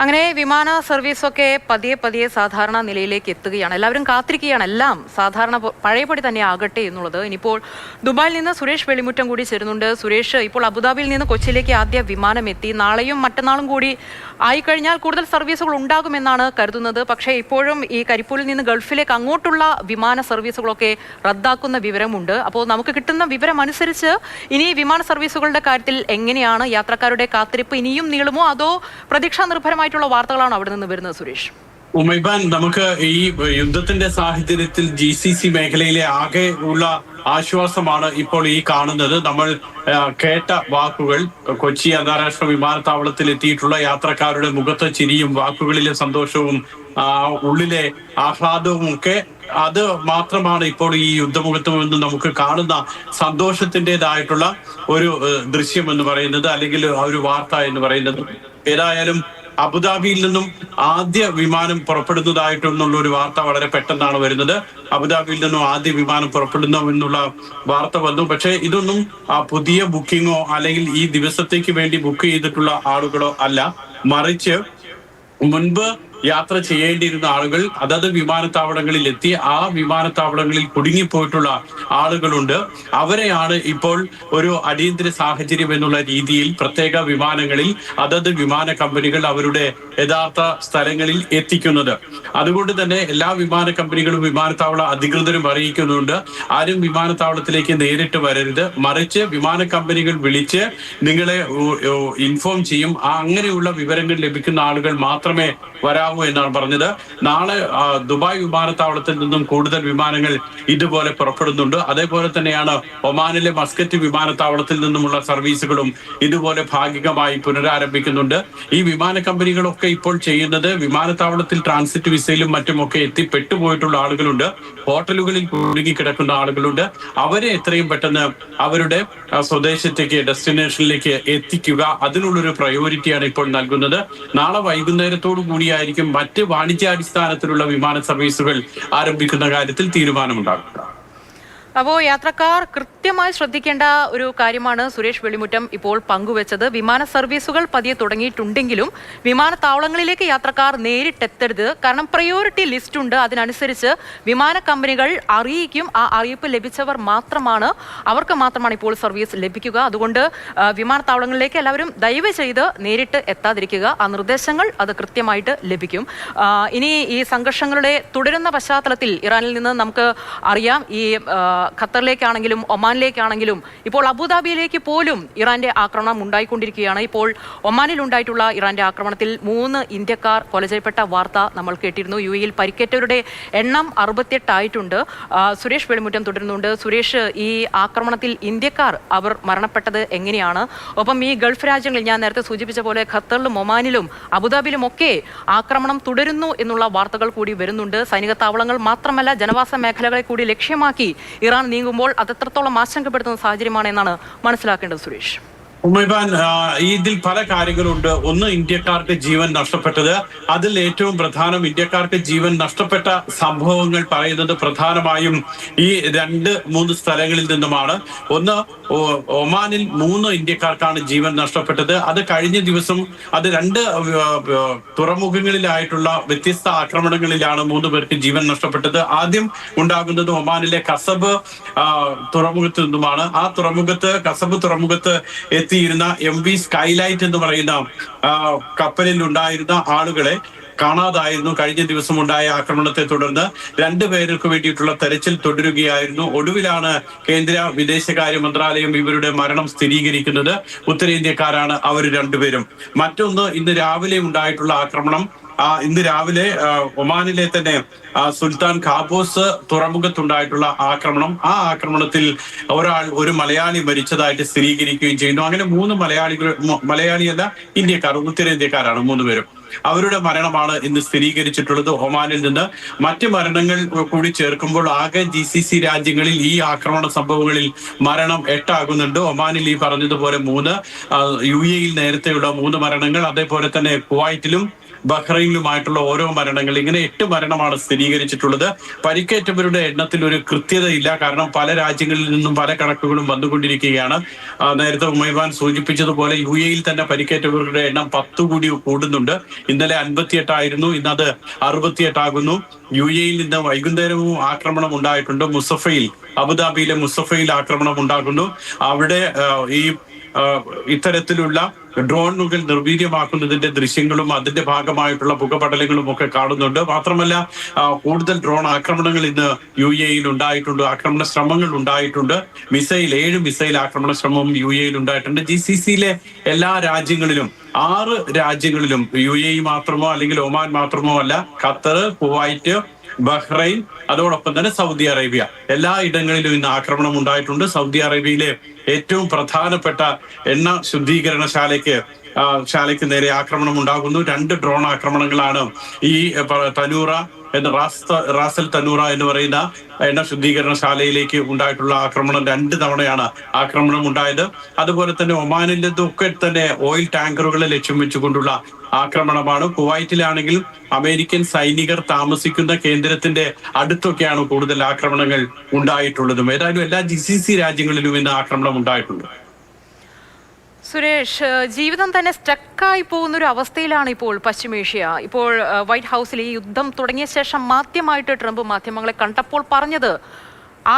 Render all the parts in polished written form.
അങ്ങനെ വിമാന സർവീസൊക്കെ പതിയെ പതിയെ സാധാരണ നിലയിലേക്ക് എത്തുകയാണ്. എല്ലാവരും കാത്തിരിക്കുകയാണ് എല്ലാം സാധാരണ പഴയപടി തന്നെ ആകട്ടെ എന്നുള്ളത്. ഇനിയിപ്പോൾ ദുബായിൽ നിന്ന് സുരേഷ് വെളിമുറ്റം കൂടി ചേരുന്നുണ്ട്. സുരേഷ്, ഇപ്പോൾ അബുദാബിയിൽ നിന്ന് കൊച്ചിയിലേക്ക് ആദ്യ വിമാനം എത്തി. നാളെയും മറ്റന്നാളും കൂടി ആയിക്കഴിഞ്ഞാൽ കൂടുതൽ സർവീസുകൾ ഉണ്ടാകുമെന്നാണ് കരുതുന്നത്. പക്ഷേ ഇപ്പോഴും ഈ കരിപ്പൂരിൽ നിന്ന് ഗൾഫിലേക്ക് അങ്ങോട്ടുള്ള വിമാന സർവീസുകളൊക്കെ റദ്ദാക്കുന്ന വിവരമുണ്ട്. അപ്പോൾ നമുക്ക് കിട്ടുന്ന വിവരം അനുസരിച്ച് ഇനി വിമാന സർവീസുകളുടെ കാര്യത്തിൽ എങ്ങനെയാണ്? യാത്രക്കാരുടെ കാത്തിരിപ്പ് ഇനിയും നീളുമോ, അതോ പ്രതീക്ഷാ നിർഭരമായിട്ടുള്ള വാർത്തകളാണ് അവിടെ നിന്ന് വരുന്നത്? സുരേഷ്, ഉമൈബാൻ, നമുക്ക് ഈ യുദ്ധത്തിന്റെ സാഹചര്യത്തിൽ GCC മേഖലയിലെ ആകെ ഉള്ള ആശ്വാസമാണ് ഇപ്പോൾ ഈ കാണുന്നത്. നമ്മൾ കേട്ട വാക്കുകൾ, കൊച്ചി അന്താരാഷ്ട്ര വിമാനത്താവളത്തിൽ എത്തിയിട്ടുള്ള യാത്രക്കാരുടെ മുഖത്തെ ചിരിയും വാക്കുകളിലെ സന്തോഷവും ഉള്ളിലെ ആഹ്ലാദവും ഒക്കെ, അത് മാത്രമാണ് ഇപ്പോൾ ഈ യുദ്ധമുഖത്ത് നിന്ന് നമുക്ക് കാണുന്ന സന്തോഷത്തിൻ്റെതായിട്ടുള്ള ഒരു ദൃശ്യം എന്ന് പറയുന്നത്, അല്ലെങ്കിൽ ഒരു വാർത്ത എന്ന് പറയുന്നത്. ഏതായാലും അബുദാബിയിൽ നിന്നും ആദ്യ വിമാനം പുറപ്പെടുന്നതായിട്ടെന്നുള്ള ഒരു വാർത്ത വളരെ പെട്ടെന്നാണ് വരുന്നത്. അബുദാബിയിൽ നിന്നും ആദ്യ വിമാനം പുറപ്പെടുന്നു എന്നുള്ള വാർത്ത വന്നു. പക്ഷേ ഇതൊന്നും പുതിയ ബുക്കിങ്ങോ അല്ലെങ്കിൽ ഈ ദിവസത്തേക്ക് വേണ്ടി ബുക്ക് ചെയ്തിട്ടുള്ള ആളുകളോ അല്ല, മറിച്ച് മുൻപ് യാത്ര ചെയ്യേണ്ടിയിരുന്ന ആളുകൾ അതത് വിമാനത്താവളങ്ങളിൽ എത്തി ആ വിമാനത്താവളങ്ങളിൽ കുടുങ്ങിപ്പോയിട്ടുള്ള ആളുകളുണ്ട്. അവരെയാണ് ഇപ്പോൾ ഒരു അടിയന്തര സാഹചര്യം എന്നുള്ള രീതിയിൽ പ്രത്യേക വിമാനങ്ങളിൽ അതത് വിമാന കമ്പനികൾ അവരുടെ യഥാർത്ഥ സ്ഥലങ്ങളിൽ എത്തിക്കുന്നത്. അതുകൊണ്ട് തന്നെ എല്ലാ വിമാന കമ്പനികളും വിമാനത്താവള അധികൃതരും അറിയിക്കുന്നുണ്ട്, ആരും വിമാനത്താവളത്തിലേക്ക് നേരിട്ട് വരരുത്, മറിച്ച് വിമാന കമ്പനികൾ വിളിച്ച് നിങ്ങളെ ഇൻഫോം ചെയ്യും. അങ്ങനെയുള്ള വിവരങ്ങൾ ലഭിക്കുന്ന ആളുകൾ മാത്രമേ വരാവൂ എന്നാണ് പറഞ്ഞത്. നാളെ ദുബായ് വിമാനത്താവളത്തിൽ നിന്നും കൂടുതൽ വിമാനങ്ങൾ ഇതുപോലെ പുറപ്പെടുന്നുണ്ട്. അതേപോലെ തന്നെയാണ് ഒമാനിലെ മസ്കറ്റ് വിമാനത്താവളത്തിൽ നിന്നുമുള്ള സർവീസുകളും ഇതുപോലെ ഭാഗികമായി പുനരാരംഭിക്കുന്നുണ്ട്. ഈ വിമാന കമ്പനികളൊക്കെ ഇപ്പോൾ ചെയ്യുന്നത് വിമാനത്താവളത്തിൽ ട്രാൻസിറ്റ് വിസയിലും മറ്റുമൊക്കെ എത്തി പെട്ടുപോയിട്ടുള്ള ആളുകളുണ്ട്, ഹോട്ടലുകളിൽ കുടുങ്ങിക്കിടക്കുന്ന ആളുകളുണ്ട്. അവരെ എത്രയും പെട്ടെന്ന് അവരുടെ സ്വദേശത്തേക്ക്, ഡെസ്റ്റിനേഷനിലേക്ക് എത്തിക്കുക, അതിനുള്ളൊരു പ്രയോറിറ്റിയാണ് ഇപ്പോൾ നൽകുന്നത്. നാളെ വൈകുന്നേരത്തോടു കൂടിയായിരിക്കും മറ്റ് വാണിജ്യാടിസ്ഥാനത്തിലുള്ള വിമാന സർവീസുകൾ ആരംഭിക്കുന്ന കാര്യത്തിൽ തീരുമാനമുണ്ടാകുക. അപ്പോൾ യാത്രക്കാർ കൃത്യമായി ശ്രദ്ധിക്കേണ്ട ഒരു കാര്യമാണ് സുരേഷ് വെളിമുറ്റം ഇപ്പോൾ പങ്കുവച്ചത്. വിമാന സർവീസുകൾ പതിയെ തുടങ്ങിയിട്ടുണ്ടെങ്കിലും വിമാനത്താവളങ്ങളിലേക്ക് യാത്രക്കാർ നേരിട്ടെത്തരുത്. കാരണം പ്രയോറിറ്റി ലിസ്റ്റ് ഉണ്ട്, അതിനനുസരിച്ച് വിമാന കമ്പനികൾ അറിയിക്കും. ആ അറിയിപ്പ് ലഭിച്ചവർ അവർക്ക് മാത്രമാണ് ഇപ്പോൾ സർവീസ് ലഭിക്കുക. അതുകൊണ്ട് വിമാനത്താവളങ്ങളിലേക്ക് എല്ലാവരും ദയവ് ചെയ്ത് നേരിട്ട് എത്താതിരിക്കുക. ആ നിർദ്ദേശങ്ങൾ അത് കൃത്യമായിട്ട് ലഭിക്കും. ഇനി ഈ സംഘർഷങ്ങളുടെ തുടരുന്ന പശ്ചാത്തലത്തിൽ ഇറാനിൽ നിന്ന് നമുക്ക് അറിയാം, ഈ ഖത്തറിലേക്കാണെങ്കിലും ഒമാനിലേക്കാണെങ്കിലും ഇപ്പോൾ അബുദാബിയിലേക്ക് പോലും ഇറാന്റെ ആക്രമണം ഉണ്ടായിക്കൊണ്ടിരിക്കുകയാണ്. ഇപ്പോൾ ഒമാനിൽ ഉണ്ടായിട്ടുള്ള ഇറാന്റെ ആക്രമണത്തിൽ 3 ഇന്ത്യക്കാർ കൊല ചെയ്യപ്പെട്ട വാർത്ത നമ്മൾ കേട്ടിരുന്നു. UAE-യിൽ പരിക്കേറ്റവരുടെ എണ്ണം 68 ആയിട്ടുണ്ട്. സുരേഷ് വെളിമുറ്റം തുടരുന്നുണ്ട്. സുരേഷ്, ഈ ആക്രമണത്തിൽ ഇന്ത്യക്കാർ അവർ മരണപ്പെട്ടത് എങ്ങനെയാണ്? ഒപ്പം ഈ ഗൾഫ് രാജ്യങ്ങളിൽ ഞാൻ നേരത്തെ സൂചിപ്പിച്ച പോലെ ഖത്തറിലും ഒമാനിലും അബുദാബിയിലും ഒക്കെ ആക്രമണം തുടരുന്നു എന്നുള്ള വാർത്തകൾ കൂടി വരുന്നുണ്ട്. സൈനിക താവളങ്ങൾ മാത്രമല്ല, ജനവാസ മേഖലകളെ കൂടി ലക്ഷ്യമാക്കി ഇറാൻ നീങ്ങുമ്പോൾ അത് എത്രത്തോളം ആശങ്കപ്പെടുത്തുന്ന സാഹചര്യമാണ് എന്നാണ് മനസ്സിലാക്കേണ്ടത് സുരേഷ്? ഉമൈബാൻ, ഇതിൽ പല കാര്യങ്ങളുണ്ട്. ഒന്ന്, ഇന്ത്യക്കാർക്ക് ജീവൻ നഷ്ടപ്പെട്ടത്. അതിൽ ഏറ്റവും പ്രധാനം ഇന്ത്യക്കാർക്ക് ജീവൻ നഷ്ടപ്പെട്ട സംഭവങ്ങൾ പറയുന്നത് പ്രധാനമായും ഈ 2-3 സ്ഥലങ്ങളിൽ നിന്നുമാണ്. ഒന്ന്, ഒമാനിൽ 3 ഇന്ത്യക്കാർക്കാണ് ജീവൻ നഷ്ടപ്പെട്ടത്. അത് കഴിഞ്ഞ ദിവസം അത് 2 തുറമുഖങ്ങളിലായിട്ടുള്ള വ്യത്യസ്ത ആക്രമണങ്ങളിലാണ് 3 പേർക്ക് ജീവൻ നഷ്ടപ്പെട്ടത്. ആദ്യം ഉണ്ടാകുന്നത് ഒമാനിലെ കസബ് തുറമുഖത്ത് നിന്നുമാണ്. ആ കസബ് തുറമുഖത്ത് എത്തിയിരുന്ന MV സ്കൈലൈറ്റ് എന്ന് പറയുന്ന കപ്പലിൽ ഉണ്ടായിരുന്ന ആളുകളെ കാണാതായിരുന്നു. കഴിഞ്ഞ ദിവസം ഉണ്ടായ ആക്രമണത്തെ തുടർന്ന് 2 പേർക്ക് വേണ്ടിയിട്ടുള്ള തെരച്ചിൽ തുടരുകയായിരുന്നു. ഒടുവിലാണ് കേന്ദ്ര വിദേശകാര്യ മന്ത്രാലയം ഇവരുടെ മരണം സ്ഥിരീകരിക്കുന്നത്. ഉത്തരേന്ത്യക്കാരാണ് അവർ 2 പേരും. മറ്റൊന്ന്, ഇന്ന് രാവിലെ ഉണ്ടായിട്ടുള്ള ആക്രമണം. ഇന്ന് രാവിലെ ഒമാനിലെ തന്നെ സുൽത്താൻ ഖാബൂസ് തുറമുഖത്തുണ്ടായിട്ടുള്ള ആക്രമണം. ആ ആക്രമണത്തിൽ ഒരു മലയാളി മരിച്ചതായിട്ട് സ്ഥിരീകരിക്കുകയും ചെയ്യുന്നു. അങ്ങനെ 3 മലയാളിയല്ല, ഉത്തരേന്ത്യക്കാരാണ് 3 പേരും. അവരുടെ മരണമാണ് ഇന്ന് സ്ഥിരീകരിച്ചിട്ടുള്ളത് ഒമാനിൽ നിന്ന്. മറ്റ് മരണങ്ങൾ കൂടി ചേർക്കുമ്പോൾ ആകെ GCC രാജ്യങ്ങളിൽ ഈ ആക്രമണ സംഭവങ്ങളിൽ മരണം 8 ആകുന്നുണ്ട്. ഒമാനിൽ ഈ പറഞ്ഞതുപോലെ 3, UAE-യിൽ നേരത്തെയുള്ള 3 മരണങ്ങൾ, അതേപോലെ തന്നെ കുവൈറ്റിലും ബഹ്റൈനിലുമായിട്ടുള്ള ഓരോ മരണങ്ങൾ, ഇങ്ങനെ 8 മരണമാണ് സ്ഥിരീകരിച്ചിട്ടുള്ളത്. പരിക്കേറ്റവരുടെ എണ്ണത്തിൽ ഒരു കൃത്യതയില്ല, കാരണം പല രാജ്യങ്ങളിൽ നിന്നും പല കണക്കുകളും വന്നുകൊണ്ടിരിക്കുകയാണ്. നേരത്തെ ഉമൈബാൻ സൂചിപ്പിച്ചതുപോലെ UAE-യിൽ തന്നെ പരിക്കേറ്റവരുടെ എണ്ണം 10 കൂടി കൂടുന്നുണ്ട്. ഇന്നലെ 58 ആയിരുന്നു, ഇന്ന് അത് 68 ആകുന്നു. UAE-യിൽ നിന്ന് വൈകുന്നേരവും ആക്രമണം ഉണ്ടായിട്ടുണ്ട്. മുസഫയിൽ, അബുദാബിയിലെ മുസഫയിൽ ആക്രമണം ഉണ്ടാകുന്നു. അവിടെ ഈ ഇത്തരത്തിലുള്ള ഡ്രോണുകൾ നിർവീര്യമാക്കുന്നതിന്റെ ദൃശ്യങ്ങളും അതിന്റെ ഭാഗമായിട്ടുള്ള പുകപടലങ്ങളും ഒക്കെ കാണുന്നുണ്ട്. മാത്രമല്ല കൂടുതൽ ഡ്രോൺ ആക്രമണങ്ങൾ ഇന്ന് UAE-യിൽ ഉണ്ടായിട്ടുണ്ട്, ആക്രമണ ശ്രമങ്ങൾ ഉണ്ടായിട്ടുണ്ട്. 7 മിസൈൽ ആക്രമണ ശ്രമവും UAE-യിൽ ഉണ്ടായിട്ടുണ്ട്. GCC-യിലെ എല്ലാ രാജ്യങ്ങളിലും 6 രാജ്യങ്ങളിലും, UAE മാത്രമോ അല്ലെങ്കിൽ ഒമാൻ മാത്രമോ അല്ല, ഖത്തർ, കുവൈറ്റ്, ബഹ്റൈൻ, അതോടൊപ്പം തന്നെ സൗദി അറേബ്യ, എല്ലാ ഇടങ്ങളിലും ഇന്ന് ആക്രമണം ഉണ്ടായിട്ടുണ്ട്. സൗദി അറേബ്യയിലെ ഏറ്റവും പ്രധാനപ്പെട്ട എണ്ണ ശാലയ്ക്ക് നേരെ ആക്രമണം ഉണ്ടാകുന്നു. 2 ഡ്രോൺ ആക്രമണങ്ങളാണ് ഈ തനൂറ എന്ന റാസൽ തനൂറ എന്ന് പറയുന്ന എണ്ണ ശുദ്ധീകരണശാലയിലേക്ക് ഉണ്ടായിട്ടുള്ള ആക്രമണം. 2 തവണയാണ് ആക്രമണം ഉണ്ടായത്. അതുപോലെ തന്നെ ഒമാനിലൊക്കെ തന്നെ ഓയിൽ ടാങ്കറുകളെ ലക്ഷ്യം വെച്ചുകൊണ്ടുള്ള ആക്രമണമാണ്. കുവൈറ്റിലാണെങ്കിൽ അമേരിക്കൻ സൈനികർ താമസിക്കുന്ന കേന്ദ്രത്തിന്റെ അടുത്തൊക്കെയാണ് കൂടുതൽ ആക്രമണങ്ങൾ ഉണ്ടായിട്ടുള്ളതും. ഏതായാലും എല്ലാ GCC രാജ്യങ്ങളിലും ഇന്ന് ആക്രമണം ഉണ്ടായിട്ടുണ്ട്. സുരേഷ്, ജീവിതം തന്നെ സ്റ്റക്കായി പോകുന്ന ഒരു അവസ്ഥയിലാണ് ഇപ്പോൾ പശ്ചിമേഷ്യ. ഇപ്പോൾ വൈറ്റ് ഹൗസിൽ ഈ യുദ്ധം തുടങ്ങിയ ശേഷം ആദ്യമായിട്ട് ട്രംപ് മാധ്യമങ്ങളെ കണ്ടപ്പോൾ പറഞ്ഞത്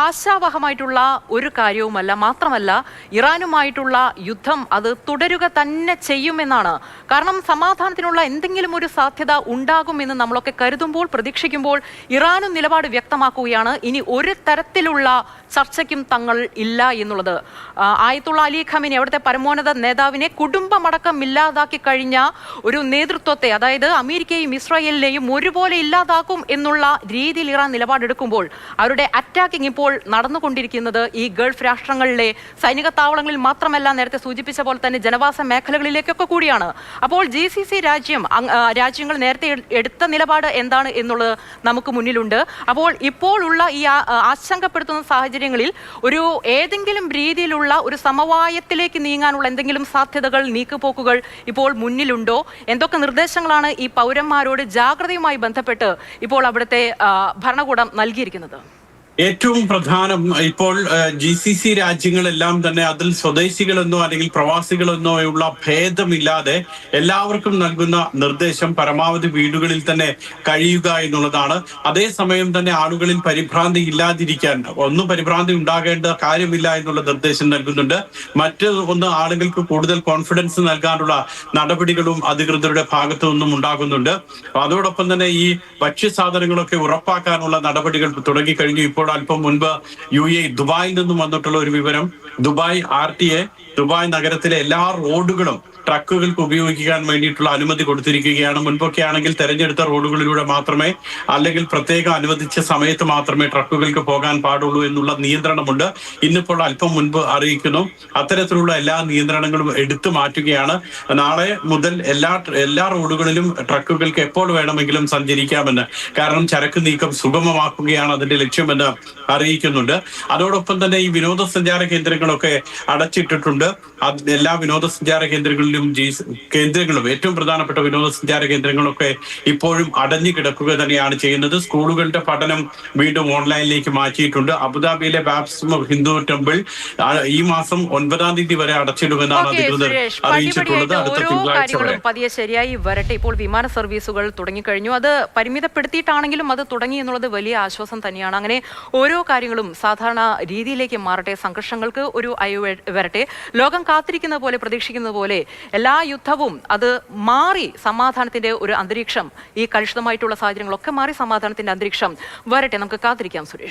ആശാവഹമായിട്ടുള്ള ഒരു കാര്യവുമല്ല, മാത്രമല്ല ഇറാനുമായിട്ടുള്ള യുദ്ധം അത് തുടരുക തന്നെ ചെയ്യുമെന്നാണ്. കാരണം സമാധാനത്തിനുള്ള എന്തെങ്കിലും ഒരു സാധ്യത ഉണ്ടാകുമെന്ന് നമ്മളൊക്കെ കരുതുമ്പോൾ, പ്രതീക്ഷിക്കുമ്പോൾ ഇറാനും നിലപാട് വ്യക്തമാക്കുകയാണ്. ഇനി ഒരു തരത്തിലുള്ള ചർച്ചയ്ക്കും തങ്ങൾ ഇല്ല എന്നുള്ളത്. ആയത്തുള്ള അലി ഖമീനി, അവിടുത്തെ പരമോന്നത നേതാവിനെ കുടുംബമടക്കം ഇല്ലാതാക്കി കഴിഞ്ഞ ഒരു നേതൃത്വത്തെ, അതായത് അമേരിക്കയും ഇസ്രായേലിനെയും ഒരുപോലെ ഇല്ലാതാക്കും എന്നുള്ള രീതിയിൽ ഇറാൻ നിലപാടെടുക്കുമ്പോൾ അവരുടെ അറ്റാക്കിംഗ് ഇപ്പോൾ നടന്നുകൊണ്ടിരിക്കുന്നത് ഈ ഗൾഫ് രാഷ്ട്രങ്ങളിലെ സൈനിക താവളങ്ങളിൽ മാത്രമല്ല, നേരത്തെ സൂചിപ്പിച്ച പോലെ തന്നെ ജനവാസ മേഖലകളിലേക്കൊക്കെ കൂടിയാണ്. അപ്പോൾ GCC രാജ്യങ്ങൾ നേരത്തെ എടുത്ത നിലപാട് എന്താണ് എന്നുള്ളത് നമുക്ക് മുന്നിലുണ്ട്. അപ്പോൾ ഇപ്പോൾ ഉള്ള ഈ ആശങ്കപ്പെടുത്തുന്ന സാഹചര്യങ്ങളിൽ ഒരു ഏതെങ്കിലും രീതിയിലുള്ള ഒരു സമവായത്തിലേക്ക് നീങ്ങാനുള്ള എന്തെങ്കിലും സാധ്യതകൾ, നീക്കുപോക്കുകൾ ഇപ്പോൾ മുന്നിലുണ്ടോ? എന്തൊക്കെ നിർദ്ദേശങ്ങളാണ് ഈ പൗരന്മാരോട് ജാഗ്രതയുമായി ബന്ധപ്പെട്ട് ഇപ്പോൾ അവിടുത്തെ ഭരണകൂടം നൽകിയിരിക്കുന്നത്? ഏറ്റവും പ്രധാനം ഇപ്പോൾ GCC രാജ്യങ്ങളെല്ലാം തന്നെ അതിൽ സ്വദേശികളെന്നോ അല്ലെങ്കിൽ പ്രവാസികളെന്നോ ഉള്ള ഭേദമില്ലാതെ എല്ലാവർക്കും നൽകുന്ന നിർദ്ദേശം പരമാവധി വീടുകളിൽ തന്നെ കഴിയുക എന്നുള്ളതാണ്. അതേസമയം തന്നെ ആളുകളിൽ പരിഭ്രാന്തി ഇല്ലാതിരിക്കാൻ, പരിഭ്രാന്തി ഉണ്ടാകേണ്ട കാര്യമില്ല എന്നുള്ള നിർദ്ദേശം നൽകുന്നുണ്ട്. ഒന്ന്, ആളുകൾക്ക് കൂടുതൽ കോൺഫിഡൻസ് നൽകാനുള്ള നടപടികളും അധികൃതരുടെ ഭാഗത്തു നിന്നും ഉണ്ടാകുന്നുണ്ട്. അതോടൊപ്പം തന്നെ ഈ ഭക്ഷ്യസാധനങ്ങളൊക്കെ ഉറപ്പാക്കാനുള്ള നടപടികൾ തുടങ്ങിക്കഴിഞ്ഞു. ഇപ്പോൾ അല്പം മുൻപ് UAE ദുബായിൽ നിന്നും വന്നിട്ടുള്ള ഒരു വിവരം, ദുബായ് RTA, ദുബായ് നഗരത്തിലെ എല്ലാ റോഡുകളും ട്രക്കുകൾക്ക് ഉപയോഗിക്കാൻ വേണ്ടിയിട്ടുള്ള അനുമതി കൊടുത്തിരിക്കുകയാണ്. മുൻപൊക്കെ ആണെങ്കിൽ തെരഞ്ഞെടുത്ത റോഡുകളിലൂടെ മാത്രമേ, അല്ലെങ്കിൽ പ്രത്യേകം അനുവദിച്ച സമയത്ത് മാത്രമേ ട്രക്കുകൾക്ക് പോകാൻ പാടുള്ളൂ എന്നുള്ള നിയന്ത്രണമുണ്ട്. ഇന്നിപ്പോൾ അല്പം മുൻപ് അറിയിക്കുന്നു അത്തരത്തിലുള്ള എല്ലാ നിയന്ത്രണങ്ങളും എടുത്തു മാറ്റുകയാണ്. നാളെ മുതൽ എല്ലാ റോഡുകളിലും ട്രക്കുകൾക്ക് എപ്പോൾ വേണമെങ്കിലും സഞ്ചരിക്കാമെന്ന്, കാരണം ചരക്ക് നീക്കം സുഗമമാക്കുകയാണ് അതിന്റെ ലക്ഷ്യമെന്ന് അറിയിക്കുന്നുണ്ട്. അതോടൊപ്പം തന്നെ ഈ വിനോദസഞ്ചാര കേന്ദ്രങ്ങളൊക്കെ അടച്ചിട്ടിട്ടുണ്ട്. എല്ലാ വിനോദസഞ്ചാര കേന്ദ്രങ്ങളിലും ഏറ്റവും പ്രധാനപ്പെട്ട വിനോദസഞ്ചാര കേന്ദ്രങ്ങളൊക്കെ ഇപ്പോഴും അടഞ്ഞു കിടക്കുക തന്നെയാണ് ചെയ്യുന്നത്. സ്കൂളുകളുടെ പഠനം വീണ്ടും ഓൺലൈനിലേക്ക് മാറ്റിയിട്ടുണ്ട്. അബുദാബിയിലെ ബാപ്റ്റിസം ഹിന്ദു ടെമ്പിൾ ഈ മാസം 9-ാം തീയതി വരെ അടച്ചിടുമെന്നാണ് അധികൃതർ അറിയിച്ചിട്ടുള്ളത്. അടുത്ത തിങ്കളാഴ്ച വരെ പതിയെ ശരിയായി വരട്ടെ. ഇപ്പോൾ വിമാന സർവീസുകൾ തുടങ്ങിക്കഴിഞ്ഞു. അത് പരിമിതപ്പെടുത്തിയിട്ടാണെങ്കിലും അത് തുടങ്ങി എന്നുള്ളത് വലിയ ആശ്വാസം തന്നെയാണ്. അങ്ങനെ ഓരോ കാര്യങ്ങളും സാധാരണ രീതിയിലേക്ക് മാറട്ടെ, സംഘർഷങ്ങൾക്ക് ഒരു അയവ് വരട്ടെ. ലോകം കാത്തിരിക്കുന്ന പോലെ, പ്രതീക്ഷിക്കുന്ന പോലെ എല്ലാ യുദ്ധവും അത് മാറി സമാധാനത്തിന്റെ ഒരു അന്തരീക്ഷം, ഈ കലുഷിതമായിട്ടുള്ള സാഹചര്യങ്ങളൊക്കെ മാറി സമാധാനത്തിന്റെ അന്തരീക്ഷം വരട്ടെ. നമുക്ക് കാത്തിരിക്കാം സുരേഷ്.